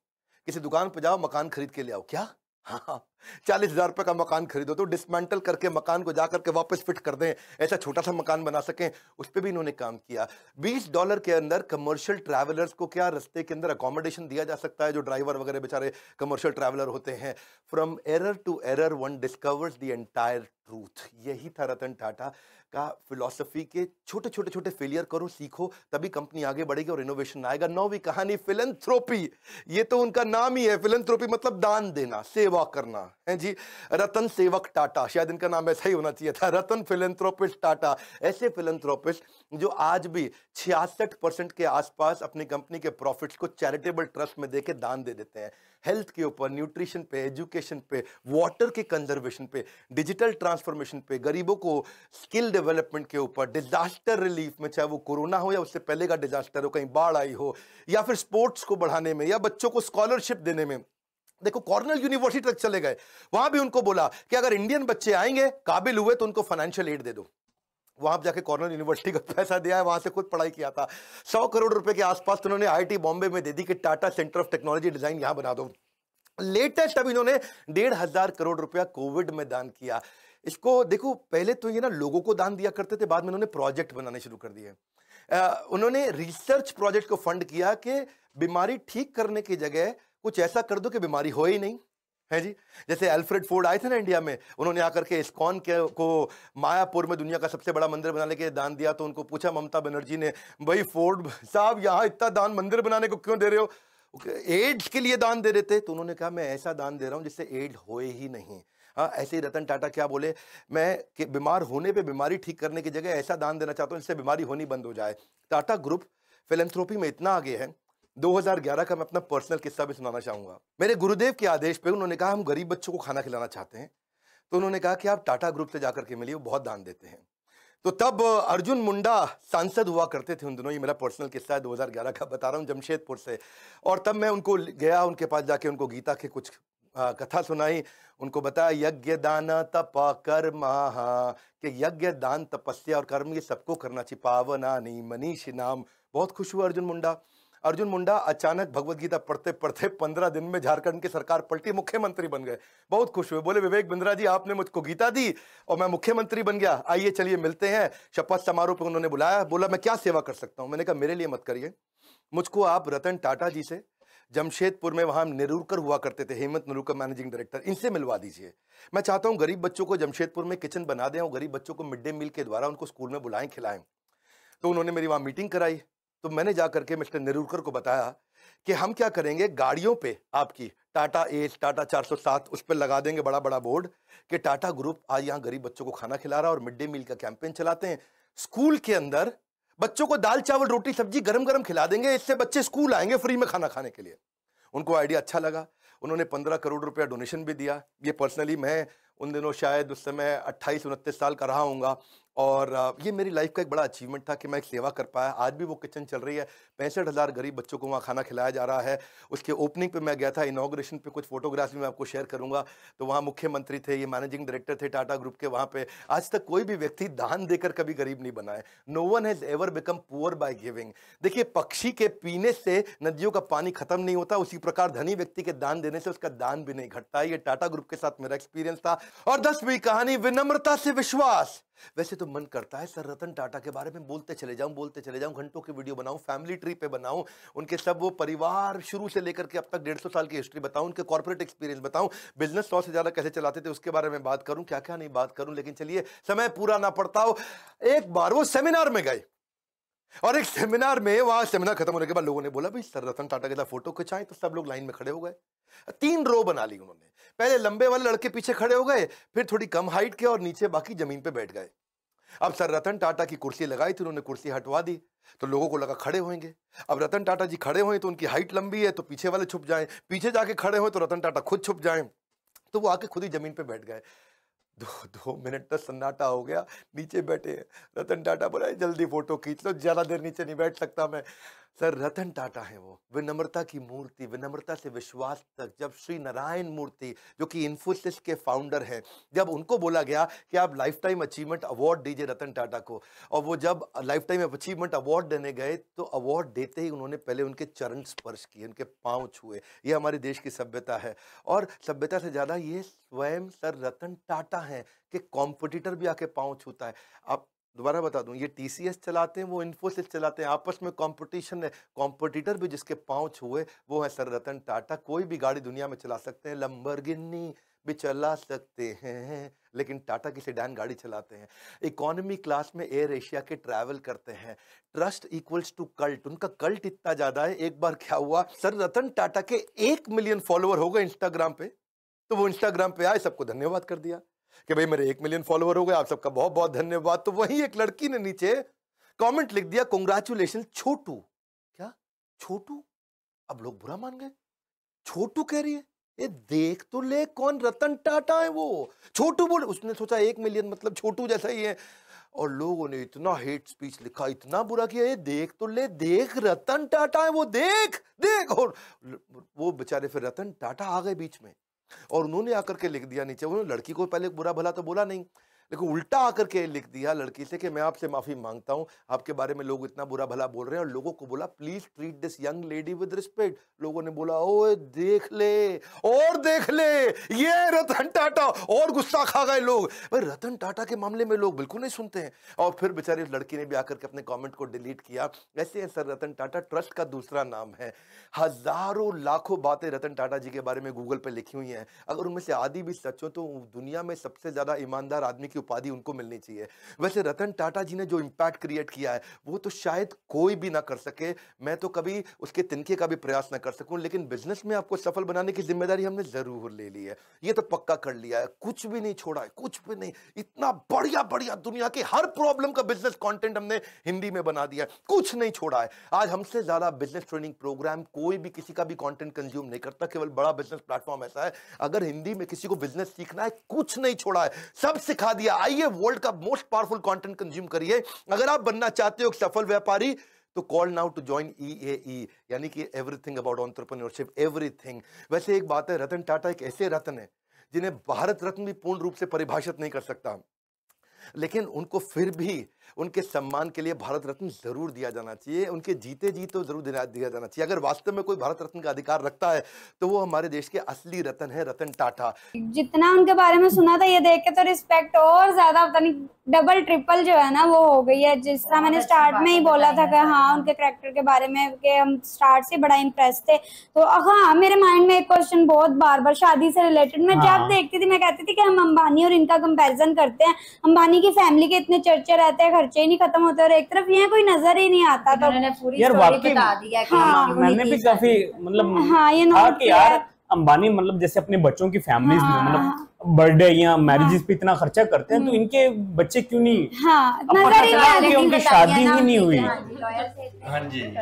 किसी दुकान पे जाओ, मकान खरीद के ले आओ, क्या? हाँ, 40,000 रुपए का मकान खरीदो तो डिसमेंटल करके मकान को जाकर के वापस फिट कर दें, ऐसा छोटा सा मकान बना सकें, उस पर भी इन्होंने काम किया। $20 के अंदर कमर्शियल ट्रैवलर्स को क्या रस्ते के अंदर अकोमोडेशन दिया जा सकता है, जो ड्राइवर वगैरह बेचारे कमर्शियल ट्रैवलर होते हैं। From error to error one discovers the entire truth. यही था रतन टाटा का फिलॉसफी के छोटे छोटे छोटे फेलियर करो, सीखो, तभी कंपनी आगे बढ़ेगी और इनोवेशन आएगा। 9वीं कहानी फिलैंथ्रोपी, ये तो उनका नाम ही है। फिलैंथ्रोपी मतलब दान देना, सेवा करना है जी। रतन सेवक टाटा, शायद इनका नाम ऐसा ही होना चाहिए था, रतन फिलैंथ्रोपिस्ट टाटा। ऐसे फिलैंथ्रोपिस्ट जो आज भी 66% के आसपास अपनी कंपनी के प्रॉफिट्स को चैरिटेबल ट्रस्ट में देके दान दे देते हैं। हेल्थ के ऊपर, न्यूट्रिशन पे, एजुकेशन पे, वाटर के कंजर्वेशन पे, डिजिटल ट्रांसफॉर्मेशन पे, गरीबों को स्किल डेवलपमेंट के ऊपर, डिजास्टर रिलीफ में, चाहे वो कोरोना हो या उससे पहले का डिजास्टर हो, कहीं बाढ़ आई हो, या फिर स्पोर्ट्स को बढ़ाने में, या बच्चों को स्कॉलरशिप देने में। देखो कॉर्नेल यूनिवर्सिटी तक चले गए, वहां भी उनको बोला कि अगर इंडियन बच्चे आएंगे, काबिल हुए, तो उनको फाइनेंशियल एड दे दो। वहां जाके कॉर्नेल यूनिवर्सिटी का पैसा दिया है, वहां से खुद पढ़ाई किया था। 100 करोड़ रुपए के आसपास तो उन्होंने IIT बॉम्बे में दे दी कि Tata centre of technology design यहां बना दो। लेटेस्ट अब इन्होंने 1,500 करोड़ रुपया कोविड में दान किया। इसको देखो, पहले तो ये ना लोगों को दान दिया करते थे, बाद में उन्होंने प्रोजेक्ट बनाने शुरू कर दिए। उन्होंने रिसर्च प्रोजेक्ट को फंड किया कि बीमारी ठीक करने की जगह कुछ ऐसा कर दो कि बीमारी हो ही नहीं, है जी। जैसे अल्फ्रेड फोर्ड आए थे ना इंडिया में, उन्होंने आकर के इस्कॉन को मायापुर में दुनिया का सबसे बड़ा मंदिर बनाने के दान दिया। तो उनको पूछा ममता बनर्जी ने, भाई फोर्ड साहब यहाँ इतना दान मंदिर बनाने को क्यों दे रहे हो? एड्स के लिए दान दे देते। तो उन्होंने कहा मैं ऐसा दान दे रहा हूं जिससे एड्स होए ही नहीं। हाँ, ऐसे ही रतन टाटा क्या बोले, मैं बीमार होने पे बीमारी ठीक करने की जगह ऐसा दान देना चाहता हूं जिससे बीमारी होनी बंद हो जाए। टाटा ग्रुप फिलैंथ्रोपी में इतना आगे है। 2011 का मैं अपना पर्सनल किस्सा भी सुनाना चाहूंगा। मेरे गुरुदेव के आदेश पे उन्होंने कहा हम गरीब बच्चों को खाना खिलाना चाहते हैं, तो उन्होंने कहा कि आप टाटा ग्रुप से जाकर के मिलिए, वो बहुत दान देते हैं। तो तब अर्जुन मुंडा सांसद हुआ करते थे उन दिनों, ये मेरा पर्सनल किस्सा है 2011 का बता रहा हूँ, जमशेदपुर से। और तब मैं उनको गया, उनके पास जाके उनको गीता के कुछ कथा सुनाई, उनको बताया यज्ञ दान तप कर्म, कि यज्ञ दान तपस्या और कर्म ये सबको करना चाहिए, पावना नहीं मनीषी नाम। बहुत खुश हुआ अर्जुन मुंडा अचानक भगवत गीता पढ़ते पढ़ते 15 दिन में झारखंड की सरकार पलटी, मुख्यमंत्री बन गए। बहुत खुश हुए, बोले विवेक बिंद्रा जी आपने मुझको गीता दी और मैं मुख्यमंत्री बन गया, आइए चलिए मिलते हैं। शपथ समारोह पे उन्होंने बुलाया, बोला मैं क्या सेवा कर सकता हूं? मैंने कहा मेरे लिए मत करिए, मुझको आप रतन टाटा जी से, जमशेदपुर में वहां नेरूरकर हुआ करते थे, हेमंत नेरूरकर मैनेजिंग डायरेक्टर, इनसे मिलवा दीजिए। मैं चाहता हूं गरीब बच्चों को जमशेदपुर में किचन बना दें और गरीब बच्चों को मिड डे मील के द्वारा उनको स्कूल में बुलाएं, खिलाएं। तो उन्होंने मेरी वहां मीटिंग कराई। तो मैंने जाकर के मिस्टर नेरूरकर को बताया कि हम क्या करेंगे, गाड़ियों पे आपकी टाटा एस, टाटा 407 उस पर लगा देंगे बड़ा बड़ा बोर्ड कि टाटा ग्रुप आज यहाँ गरीब बच्चों को खाना खिला रहा है, और मिड डे मील का कैंपेन चलाते हैं। स्कूल के अंदर बच्चों को दाल चावल रोटी सब्जी गरम गरम खिला देंगे, इससे बच्चे स्कूल आएंगे फ्री में खाना खाने के लिए। उनको आइडिया अच्छा लगा, उन्होंने 15 करोड़ रुपया डोनेशन भी दिया। ये पर्सनली मैं उन दिनों शायद उस समय 28-29 साल का रहा हूँगा, और ये मेरी लाइफ का एक बड़ा अचीवमेंट था कि मैं एक सेवा कर पाया। आज भी वो किचन चल रही है, 65,000 गरीब बच्चों को वहाँ खाना खिलाया जा रहा है। उसके ओपनिंग पे मैं गया था, इनॉग्रेशन पे कुछ फोटोग्राफ्स भी मैं आपको शेयर करूंगा। तो वहाँ मुख्यमंत्री थे, ये मैनेजिंग डायरेक्टर थे टाटा ग्रुप के वहाँ पे। आज तक कोई भी व्यक्ति दान देकर कभी गरीब नहीं बना है। No one has ever become poor by giving. देखिए, पक्षी के पीने से नदियों का पानी खत्म नहीं होता, उसी प्रकार धनी व्यक्ति के दान देने से उसका दान भी नहीं घटता। ये टाटा ग्रुप के साथ मेरा एक्सपीरियंस था। और 10वीं कहानी, विनम्रता से विश्वास। वैसे तो मन करता है सर रतन टाटा के बारे में बोलते चले जाऊं, घंटों की वीडियो बनाऊं, फैमिली ट्री पे बनाऊं, उनके सब वो परिवार शुरू से लेकर के अब तक 150 साल की हिस्ट्री बताऊं, उनके कॉर्पोरेट एक्सपीरियंस बताऊं, बिजनेस 100 से ज्यादा कैसे चलाते थे उसके बारे में बात करूं, क्या क्या नहीं बात करूं। लेकिन चलिए समय पूरा ना पड़ता हो, एक बार वो सेमिनार में गए और एक सेमिनार में, वहां सेमिनार खत्म होने के बाद लोगों ने बोला भाई सर रतन टाटा के साथ फोटो खिंचाएं, तो सब लोग लाइन में खड़े हो गए। 3 रो बना ली उन्होंने, पहले लंबे वाले लड़के पीछे खड़े हो गए, फिर थोड़ी कम हाइट के और नीचे बाकी जमीन पे बैठ गए। अब सर रतन टाटा की कुर्सी लगाई थी, उन्होंने कुर्सी हटवा दी तो लोगों को लगा खड़े होंगे। अब रतन टाटा जी खड़े हुए तो उनकी हाइट लंबी है तो पीछे वाले छुप जाएं, पीछे जाके खड़े हुए तो रतन टाटा खुद छुप जाएं, तो वो आके खुद ही जमीन पे बैठ गए। 2 मिनट तक सन्नाटा हो गया, नीचे बैठे। रतन टाटा बोला जल्दी फोटो खींच लो, ज्यादा देर नीचे नहीं बैठ सकता मैं। सर रतन टाटा है वो, विनम्रता की मूर्ति, विनम्रता से विश्वास तक। जब श्री नारायण मूर्ति जो कि इन्फोसिस के फाउंडर हैं, जब उनको बोला गया कि आप लाइफ टाइम अचीवमेंट अवार्ड दीजिए रतन टाटा को, और वो जब लाइफ टाइम अचीवमेंट अवार्ड देने गए तो अवार्ड देते ही उन्होंने पहले उनके चरण स्पर्श किए, उनके पांव छुए। ये हमारे देश की सभ्यता है, और सभ्यता से ज्यादा ये स्वयं सर रतन टाटा हैं कि कॉम्पिटिटर भी आके पांव छूता है। आप दोबारा बता दूं, ये टीसीएस चलाते हैं, वो इन्फोसिस चलाते हैं, आपस में कंपटीशन है। कॉम्पिटिटर भी जिसके पांव छुए वो है सर रतन टाटा। कोई भी गाड़ी दुनिया में चला सकते हैं, लंबरगिनी भी चला सकते हैं, लेकिन टाटा की सेडान गाड़ी चलाते हैं। इकोनॉमी क्लास में एयर एशिया के ट्रैवल करते हैं। ट्रस्ट इक्वल्स टू कल्ट, उनका कल्ट इतना ज्यादा है। एक बार क्या हुआ, सर रतन टाटा के 1 मिलियन फॉलोअर हो गए इंस्टाग्राम पे, तो वो इंस्टाग्राम पे आए, सबको धन्यवाद कर दिया कि भाई मेरे 1 मिलियन फॉलोवर हो गए, आप सबका बहुत बहुत धन्यवाद। तो वहीं एक लड़की ने नीचे कमेंट लिख दिया, कांग्रेचुलेशन छोटू। क्या छोटू? अब लोग बुरा मान गए, छोटू कह रही है, ये देख तो ले कौन रतन टाटा है वो, छोटू बोले। उसने सोचा 1 मिलियन मतलब छोटू जैसा ही है, और लोगों ने इतना हेट स्पीच लिखा, इतना बुरा किया, ये देख तो ले, देख रतन टाटा है वो, देख देख। और वो बेचारे फिर रतन टाटा आ गए बीच में, और उन्होंने आकर के लिख दिया नीचे, उन्होंने लड़की को पहले बुरा भला तो बोला नहीं, लेकिन उल्टा आकर के लिख दिया लड़की से कि मैं आपसे माफी मांगता हूं, आपके बारे में लोग इतना बुरा भला बोल रहे हैं। और लोगों को बोला please treat this young lady with respect. लोगों ने बोला ओए देख ले, और देख ले, ये रतन टाटा, और गुस्सा खा गए लोग। भाई रतन टाटा के मामले में लोग बिल्कुल नहीं सुनते हैं। और फिर बेचारी लड़की ने भी आकर के अपने कॉमेंट को डिलीट किया। ऐसे है सर रतन टाटा, ट्रस्ट का दूसरा नाम है। हजारों लाखों बातें रतन टाटा जी के बारे में गूगल पे लिखी हुई हैं, अगर उनमें से आधी भी सच हो तो दुनिया में सबसे ज्यादा ईमानदार आदमी की उपाधि उनको मिलनी चाहिए। वैसे रतन टाटा जी ने जो इंपैक्ट क्रिएट किया है वो तो शायद कोई भी ना कर सके, मैं तो कभी उसके तिनके का भी प्रयास ना कर सकूं, लेकिन बिजनेस में आपको सफल बनाने की जिम्मेदारी हमने जरूर ले ली है, ये तो पक्का कर लिया है, कुछ भी नहीं छोड़ा है, कुछ भी नहीं। इतना बढ़िया बढ़िया दुनिया के हर प्रॉब्लम का बिजनेस कंटेंट हमने हिंदी में बना दिया है, कुछ नहीं छोड़ा है। आज हमसे ज्यादा बिजनेस ट्रेनिंग प्रोग्राम कोई भी किसी का भी कंटेंट कंज्यूम नहीं करता, केवल बड़ा बिजनेस प्लेटफॉर्म ऐसा है, अगर हिंदी में किसी को बिजनेस सीखना है कुछ नहीं छोड़ा है, सब सिखा दिया। आइए वर्ल्ड का मोस्ट पावरफुल कंटेंट कंज्यूम करिए। अगर आप बनना चाहते हो एक सफल व्यापारी तो call now to join EAE, यानी कि एवरीथिंग अबाउट एंटरप्रेन्योरशिप, एवरीथिंग। वैसे एक बात है, रतन टाटा एक ऐसे रत्न है जिन्हें भारत रत्न भी पूर्ण रूप से परिभाषित नहीं कर सकता, लेकिन उनको फिर भी उनके सम्मान के लिए भारत रत्न जरूर दिया जाना चाहिए, उनके जीते जी तो जरूर दिया जाना चाहिए। अगर वास्तव में कोई भारत रत्न का अधिकार रखता है तो वो हमारे देश के असली रत्न है, रतन टाटा। जितना उनके बारे में सुना था ये देख के तो रिस्पेक्ट और ज्यादा पता नहीं डबल ट्रिपल जो है ना वो हो गई है। जिस तरह मैंने स्टार्ट में ही बोला था कि हाँ उनके कैरेक्टर के बारे में कि हम स्टार्ट से बड़ा इम्प्रेस थे, तो हाँ मेरे माइंड में एक क्वेश्चन बहुत बार बार शादी से रिलेटेड मैं जब देखती थी मैं कहती थी कि हम अंबानी और इनका कंपैरिजन करते हैं, अंबानी की फैमिली के इतने चर्चे रहते हैं, खर्चे ही नहीं खत्म होते, और एक तरफ ये कोई नजर ही नहीं आता। तो यार वाकई मैंने भी काफी मतलब हाँ ये नोट किया यार, अंबानी मतलब जैसे अपने बच्चों की फैमिलीज में मतलब बर्थडे या मैरिजेस पे इतना खर्चा करते हैं, तो इनके बच्चे क्यों नहीं, नजर ही नहीं, उनकी शादी ही नहीं हुई। हाँ जी नहीं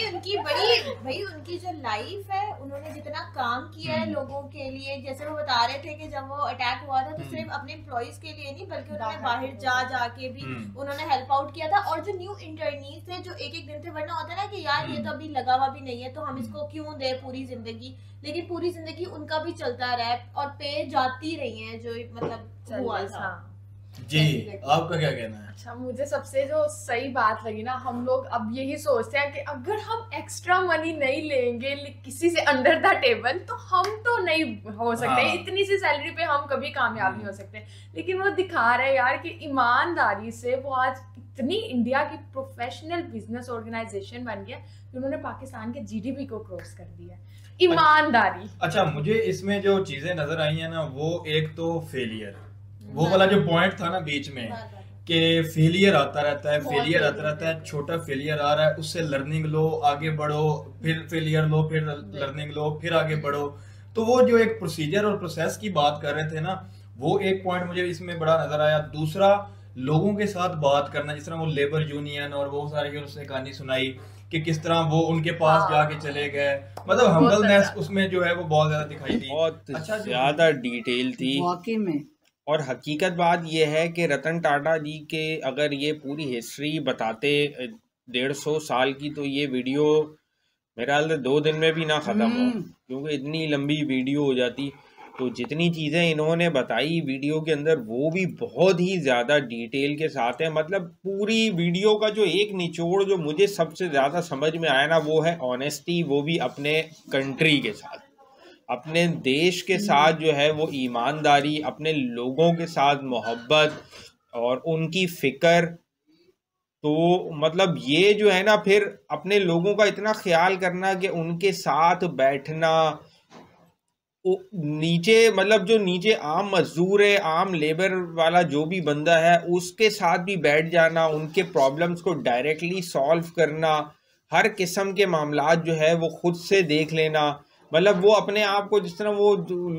उनकी बड़ी भाई उनकी जो लाइफ है, उन्होंने जितना काम किया है लोगों के लिए, जैसे वो बता रहे थे कि जब वो अटैक हुआ था तो सिर्फ अपने एम्प्लॉइज के लिए नहीं बल्कि उन्होंने बाहर जा के भी उन्होंने हेल्प आउट किया था। और जो न्यू इंटर्नीज थे जो एक दिन थे, वरना होता है ना कि यार ये तो अभी लगा हुआ भी नहीं है तो हम इसको क्यों दे पूरी जिंदगी, लेकिन पूरी जिंदगी उनका भी चलता रहा और पे जाती रही है जो मतलब हुआ था। जी, आपका क्या कहना है? अच्छा, मुझे सबसे जो सही बात लगी ना, हम लोग अब यही सोचते हैं कि अगर हम एक्स्ट्रा मनी नहीं लेंगे किसी से अंडर द टेबल तो हम तो नहीं हो सकते। हाँ। इतनी सी सैलरी पे हम कभी कामयाब नहीं हो सकते, लेकिन वो दिखा रहे हैं यार कि ईमानदारी से वो आज इतनी इंडिया की प्रोफेशनल बिजनेस ऑर्गेनाइजेशन बन गया कि उन्होंने पाकिस्तान के जीडीपी को क्रॉस कर दिया। ईमानदारी। अच्छा, मुझे इसमें जो चीजें नजर आई है ना, वो एक तो फेलियर, वो वाला जो पॉइंट था ना बीच में कि फेलियर आता रहता है, फेलियर आता रहता है, छोटा फेलियर आ रहा है, उससे लर्निंग लो, आगे बढ़ो, फिर फेलियर लो, फिर लर्निंग लो, फिर आगे बढ़ो। तो वो जो एक प्रोसीजर और प्रोसेस की बात कर रहे थे ना, वो एक पॉइंट मुझे इसमें बड़ा नजर आया। दूसरा, लोगों के साथ बात करना, जिस तरह वो लेबर यूनियन और वो सारी उसने कहानी सुनाई कि किस तरह वो उनके पास जाके चले गए, मतलब हम्बलनेस उसमें जो है वो बहुत ज्यादा दिखाई दी, बहुत ज्यादा डिटेल थी वाकई में। और हकीकत बात यह है कि रतन टाटा जी के अगर ये पूरी हिस्ट्री बताते 150 साल की, तो ये वीडियो मेरे ख्याल से 2 दिन में भी ना ख़त्म हो, क्योंकि इतनी लंबी वीडियो हो जाती। तो जितनी चीज़ें इन्होंने बताई वीडियो के अंदर, वो भी बहुत ही ज़्यादा डिटेल के साथ है। मतलब पूरी वीडियो का जो एक निचोड़ जो मुझे सबसे ज़्यादा समझ में आया ना, वो है ऑनेस्टी, वो भी अपने कंट्री के साथ, अपने देश के साथ जो है वो ईमानदारी, अपने लोगों के साथ मोहब्बत और उनकी फ़िक्र। तो मतलब ये जो है ना, फिर अपने लोगों का इतना ख्याल करना कि उनके साथ बैठना, नीचे मतलब जो नीचे आम मजदूर है, आम लेबर वाला जो भी बंदा है, उसके साथ भी बैठ जाना, उनके प्रॉब्लम्स को डायरेक्टली सॉल्व करना, हर किस्म के मामलात जो है वो खुद से देख लेना। मतलब वो अपने आप को, जिस तरह वो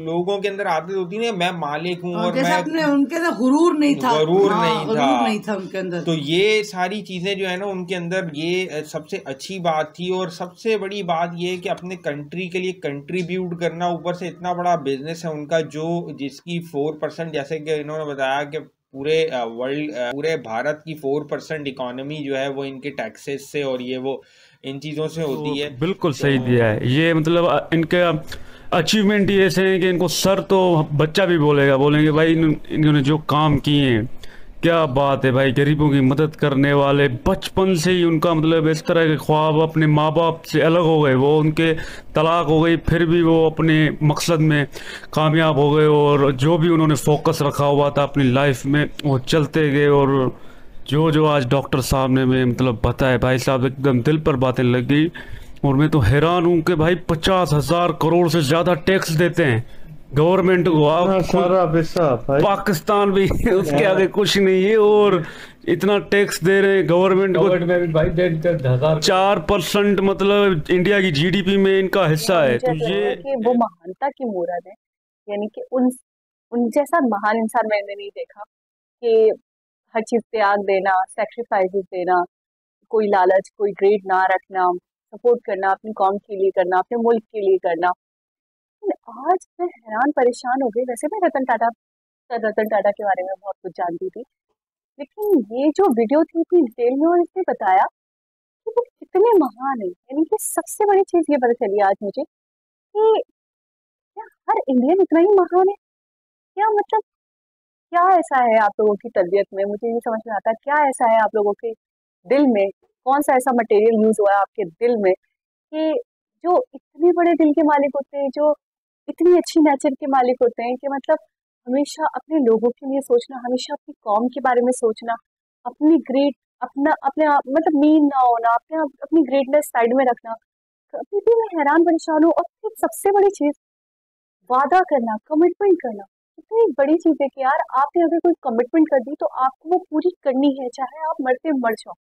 लोगों के अंदर आदत होती है, मैं मालिक हूँ, और मैं उनके अंदर गुरूर नहीं था, गुरूर नहीं था उनके अंदर। तो ये सारी चीजें जो है ना उनके अंदर, ये सबसे अच्छी बात थी। और सबसे बड़ी बात ये है कि अपने कंट्री के लिए कंट्रीब्यूट करना, ऊपर से इतना बड़ा बिजनेस है उनका, जो जिसकी 4%, जैसे कि इन्होंने बताया कि पूरे वर्ल्ड, पूरे भारत की 4% इकोनॉमी जो है वो इनके टैक्सेस से और ये वो इन चीज़ों से होती है। बिल्कुल सही दिया है ये। मतलब इनका अचीवमेंट ये ऐसे है कि इनको सर तो बच्चा भी बोलेंगे भाई इन्होंने जो काम किए हैं, क्या बात है भाई। गरीबों की मदद करने वाले, बचपन से ही उनका मतलब इस तरह के ख्वाब, अपने माँ बाप से अलग हो गए, वो उनके तलाक हो गई, फिर भी वो अपने मकसद में कामयाब हो गए, और जो भी उन्होंने फोकस रखा हुआ था अपनी लाइफ में वो चलते गए। और जो आज डॉक्टर साहब ने में मतलब बताया भाई साहब, एकदम दिल पर बातें लग गई। और मैं तो हैरान हूँ कि भाई 50,000 करोड़ से ज़्यादा टैक्स देते हैं गवर्नमेंट को। आप सारा पैसा पाकिस्तान भी उसके आगे कुछ नहीं है, और इतना टैक्स दे रहे हैं गवर्नमेंट को। भाई 4% मतलब इंडिया की जीडीपी में इनका हिस्सा है। तो ये वो महानता की मूरत है, यानी कि उन जैसा महान इंसान मैंने नहीं देखा कि हर चीज त्याग देना, सैक्रिफाइसेस देना, कोई लालच, कोई ग्रेड ना रखना, सपोर्ट करना, अपनी कौम के लिए करना, अपने मुल्क के लिए करना। आज मैं हैरान परेशान हो गई। वैसे मैं रतन टाटा के बारे में बहुत कुछ जानती थी, लेकिन ये जो वीडियो थी इतनी डिटेल में, और इसने बताया कि वो कितने महान है। यानी कि सबसे बड़ी चीज ये पता चली आज मुझे कि क्या हर इंडियन इतना ही महान है? क्या मतलब क्या ऐसा है आप लोगों की तबीयत में? मुझे ये समझ में आता है क्या ऐसा है आप लोगों के दिल में, कौन सा ऐसा मटेरियल यूज हुआ है आपके दिल में कि जो इतने बड़े दिल के मालिक होते हैं, जो इतनी अच्छी नेचर के मालिक होते हैं, कि मतलब हमेशा अपने लोगों के लिए सोचना, हमेशा अपनी कौम के बारे में सोचना, अपनी अपने आप मतलब मीन ना होना, अपनी ग्रेटनेस साइड में रखना। कभी भी मैं हैरान परेशान हूँ। और फिर सबसे बड़ी चीज, वादा करना, कमिटमेंट करना। इतनी बड़ी चीज है कि यार आपने अगर कोई कमिटमेंट कर दी तो आपको वो पूरी करनी है, चाहे आप मरते मर जाओ,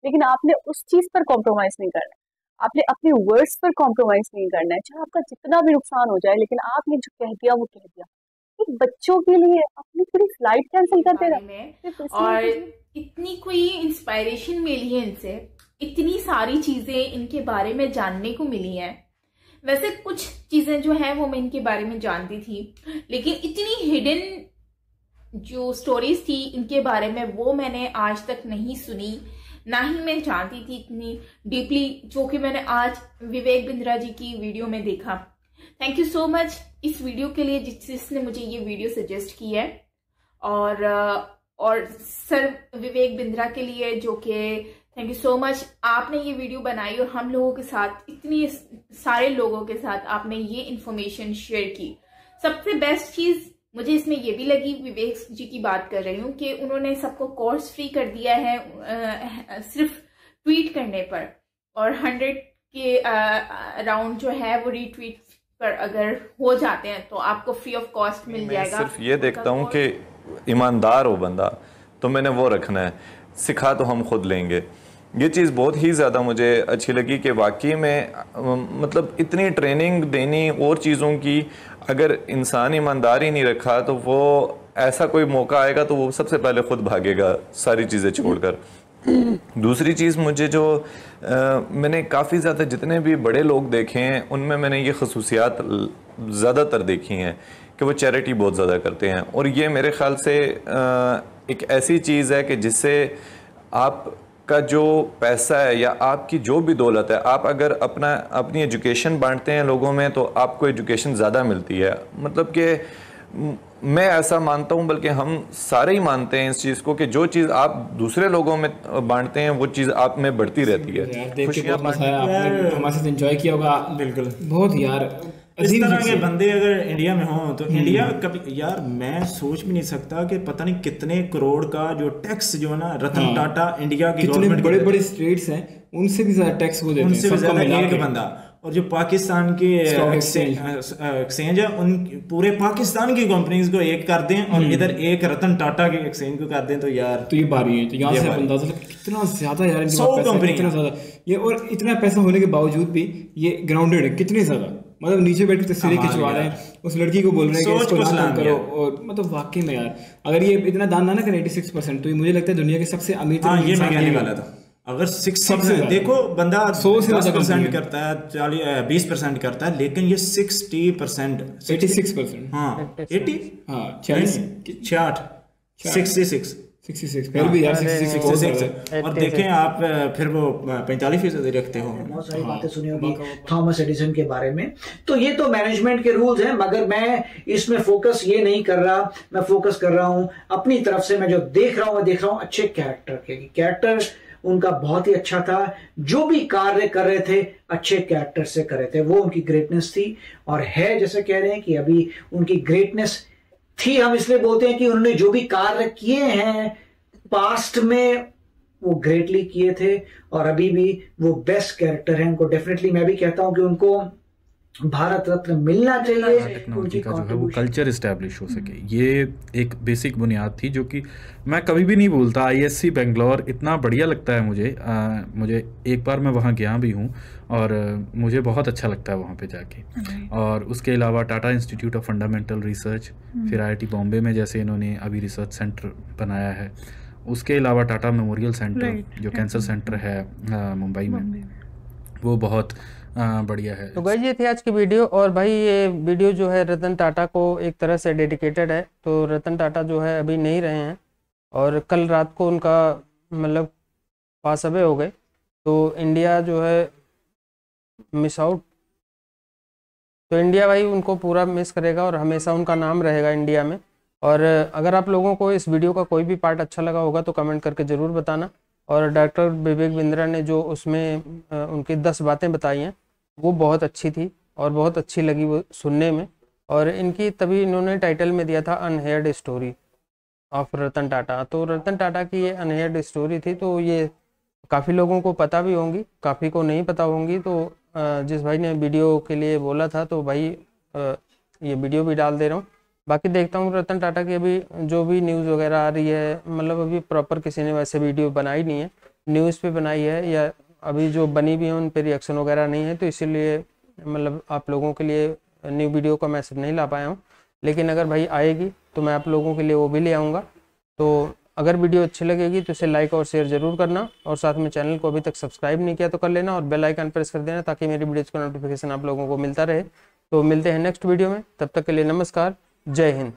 लेकिन आपने उस चीज पर कॉम्प्रोमाइज नहीं करना है, आपने अपने वर्ड्स पर कॉम्प्रोमाइज नहीं करना है, चाहे आपका जितना भी नुकसान हो जाए, लेकिन आपने जो कह दिया वो कह दिया। एक बच्चों के लिए अपनी पूरी फ्लाइट कैंसिल कर देना, और इतनी कोई इंस्पायरेशन मिली है इनसे, इतनी सारी चीजें इनके बारे में जानने को मिली हैं। वैसे कुछ चीजें जो हैं वो मैं इनके बारे में जानती थी, लेकिन इतनी हिडन जो स्टोरीज थी इनके बारे में वो मैंने आज तक नहीं सुनी, ना ही मैं जानती थी इतनी डीपली, जो कि मैंने आज विवेक बिंद्रा जी की वीडियो में देखा। थैंक यू सो मच इस वीडियो के लिए जिसने मुझे ये वीडियो सजेस्ट की है। और और सर विवेक बिंद्रा के लिए, जो कि थैंक यू सो मच, आपने ये वीडियो बनाई और हम लोगों के साथ, इतनी सारे लोगों के साथ आपने ये इन्फॉर्मेशन शेयर की। सबसे बेस्ट चीज मुझे इसमें ये भी लगी, विवेक जी की बात कर रही हूँ, कि उन्होंने सबको कोर्स फ्री कर दिया है सिर्फ ट्वीट करने पर, और 100 के अराउंड जो है वो रीट्वीट पर अगर हो जाते हैं तो आपको फ्री ऑफ कॉस्ट मिल जाएगा। सिर्फ ये देखता हूँ कि ईमानदार हो बंदा, तो मैंने वो रखना है, सिखा तो हम खुद लेंगे। ये चीज़ बहुत ही ज़्यादा मुझे अच्छी लगी कि वाकई में मतलब इतनी ट्रेनिंग देनी और चीज़ों की, अगर इंसान ईमानदार ही नहीं रखा तो वो ऐसा कोई मौका आएगा तो वो सबसे पहले खुद भागेगा सारी चीज़ें छोड़कर। दूसरी चीज़ मुझे जो मैंने काफ़ी ज़्यादा जितने भी बड़े लोग देखे हैं उनमें मैंने ये खसूसियात ज़्यादातर देखी हैं कि वो चैरिटी बहुत ज़्यादा करते हैं, और ये मेरे ख़्याल से एक ऐसी चीज़ है कि जिससे आपका जो पैसा है या आपकी जो भी दौलत है, आप अगर अपनी एजुकेशन बांटते हैं लोगों में तो आपको एजुकेशन ज़्यादा मिलती है। मतलब कि मैं ऐसा मानता हूं, बल्कि हम सारे ही मानते हैं इस चीज़ को कि जो चीज़ आप दूसरे लोगों में बांटते हैं वो चीज़ आप में बढ़ती रहती है। खुशियाँ आपने हमारे साथ एंजॉय किया होगा। बिल्कुल, बहुत यार इस तरह के बंदे अगर इंडिया में हों तो इंडिया कभी, यार मैं सोच भी नहीं सकता कि पता नहीं कितने करोड़ का जो टैक्स जो है ना रतन टाटा इंडिया की गवर्नमेंट, बड़े बड़े स्टेट्स हैं उनसे भी ज्यादा टैक्स वो देते हैं, उनसे भी ज्यादा एक बंदा। और जो पाकिस्तान के एक्सचेंज है उन पूरे पाकिस्तान की कंपनीज को एक कर दें और इधर एक रतन टाटा के एक्सचेंज को कर दें तो यार तो ये बारी है। तो यहाँ से अंदाजा कितना ज्यादा यार, 100 कंपनी कितना ज्यादा ये, और इतना पैसा होने के बावजूद भी ये ग्राउंडेड है, कितने ज्यादा, मतलब नीचे बैठ के तस्वीरें खिंचवा रहे हैं, उस लड़की को बोल रहे हैं कि इसको दान करो, और मतलब वाकई में यार अगर ये इतना दान ना करें 86%, तो मुझे लगता है दुनिया के सबसे अमीर कहने वाला था। अगर 6 देखो बंदा 10% करता है, 20% करता है, लेकिन ये 60%, 86%, हाँ 80, हाँ 66 फिर भी यार 66। और देखें आप फिर वो 45% रखते हो। बहुत सारी बातें सुनी होगी थॉमस एडिसन के बारे में। तो ये तो मैनेजमेंट के रूल्स हैं, मगर मैं इसमें फोकस ये नहीं कर रहा, मैं फोकस कर रहा हूं अपनी तरफ से। मैं जो देख रहा हूं अच्छे कैरेक्टर के, कैरेक्टर उनका बहुत ही अच्छा था, जो भी कार्य कर रहे थे अच्छे कैरेक्टर से कर रहे थे, वो उनकी ग्रेटनेस थी। और है जैसे कह रहे हैं कि अभी उनकी ग्रेटनेस थी, हम इसलिए बोलते हैं कि उन्होंने जो भी कार्य किए हैं पास्ट में वो ग्रेटली किए थे, और अभी भी वो बेस्ट कैरेक्टर हैं। उनको डेफिनेटली मैं भी कहता हूं कि उनको भारत रत्न मिलना चाहिए। टेक्नोलॉजी का जो है वो कल्चर इस्टेब्लिश हो सके, ये एक बेसिक बुनियाद थी जो कि मैं कभी भी नहीं भूलता। ISC बेंगलोर इतना बढ़िया लगता है मुझे। मुझे एक बार मैं वहाँ गया भी हूँ और मुझे बहुत अच्छा लगता है वहाँ पे जाके। और उसके अलावा Tata institute of fundamental research, फिर IIT बॉम्बे में जैसे इन्होंने अभी रिसर्च सेंटर बनाया है, उसके अलावा टाटा मेमोरियल सेंटर जो कैंसर सेंटर है मुंबई में, वो बहुत बढ़िया है। तो गाइस ये थी आज की वीडियो, और भाई ये वीडियो जो है रतन टाटा को एक तरह से डेडिकेटेड है। तो रतन टाटा जो है अभी नहीं रहे हैं, और कल रात को उनका मतलब पास अवे हो गए, तो इंडिया जो है मिस आउट, तो इंडिया भाई उनको पूरा मिस करेगा और हमेशा उनका नाम रहेगा इंडिया में। और अगर आप लोगों को इस वीडियो का कोई भी पार्ट अच्छा लगा होगा तो कमेंट करके ज़रूर बताना। और डॉक्टर विवेक बिंद्रा ने जो उसमें उनकी 10 बातें बताई हैं वो बहुत अच्छी थी और बहुत अच्छी लगी वो सुनने में। और इनकी तभी इन्होंने टाइटल में दिया था अनहेयर्ड स्टोरी ऑफ रतन टाटा। तो रतन टाटा की ये अनहेयर्ड स्टोरी थी, तो ये काफ़ी लोगों को पता भी होंगी, काफ़ी को नहीं पता होंगी। तो जिस भाई ने वीडियो के लिए बोला था तो भाई ये वीडियो भी डाल दे रहा हूँ। बाकी देखता हूँ रतन टाटा की अभी जो भी न्यूज़ वगैरह आ रही है, मतलब अभी प्रॉपर किसी ने वैसे वीडियो बनाई नहीं है, न्यूज़ पे बनाई है, या अभी जो बनी भी है उन पे रिएक्शन वगैरह नहीं है, तो इसीलिए मतलब आप लोगों के लिए न्यू वीडियो का मैसेज नहीं ला पाया हूँ। लेकिन अगर भाई आएगी तो मैं आप लोगों के लिए वो भी ले आऊँगा। तो अगर वीडियो अच्छी लगेगी तो इसे लाइक और शेयर ज़रूर करना, और साथ में चैनल को अभी तक सब्सक्राइब नहीं किया तो कर लेना, और बेल आइकन प्रेस कर देना ताकि मेरी वीडियोज़ का नोटिफिकेशन आप लोगों को मिलता रहे। तो मिलते हैं नेक्स्ट वीडियो में, तब तक के लिए नमस्कार, जय हिंद।